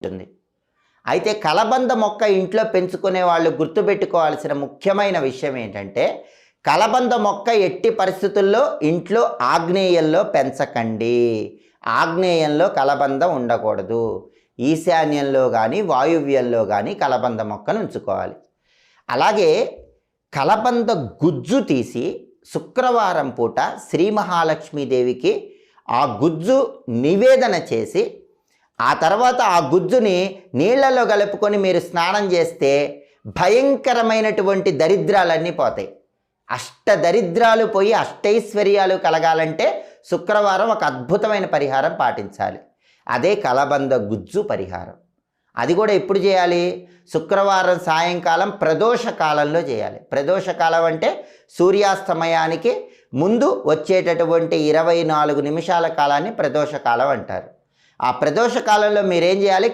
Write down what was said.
ఉంటుంది. అయితే కలబంద మొక్క ఇంట్లో పెంచుకునే వాళ్ళు గుర్తుపెట్టుకోవాల్సిన ముఖ్యమైన విషయం ఏంటంటే, కలబంద మొక్క ఎట్టి పరిస్థితుల్లో ఇంట్లో ఆగ్నేయంలో పెంచకండి. ఆగ్నేయంలో కలబంద ఉండకూడదు. ఈశాన్యంలో కానీ వాయువ్యంలో కానీ కలబంద మొక్కను ఉంచుకోవాలి. అలాగే కలబంద గుజ్జు తీసి శుక్రవారం పూట శ్రీ మహాలక్ష్మీదేవికి ఆ గుజ్జు నివేదన చేసి ఆ తర్వాత ఆ గుజ్జుని నీళ్లలో కలుపుకొని మీరు స్నానం చేస్తే భయంకరమైనటువంటి దరిద్రాలన్నీ పోతాయి. అష్టదరిద్రాలు పోయి అష్టైశ్వర్యాలు కలగాలంటే శుక్రవారం ఒక అద్భుతమైన పరిహారం పాటించాలి. అదే కలబంద గుజ్జు పరిహారం. అది కూడా ఎప్పుడు చేయాలి? శుక్రవారం సాయంకాలం ప్రదోష కాలంలో చేయాలి. ప్రదోష కాలం అంటే సూర్యాస్తమయానికి ముందు వచ్చేటటువంటి 24 నిమిషాల కాలాన్ని ప్రదోష కాలం అంటారు. ఆ ప్రదోష కాలంలో మీరేం చేయాలి?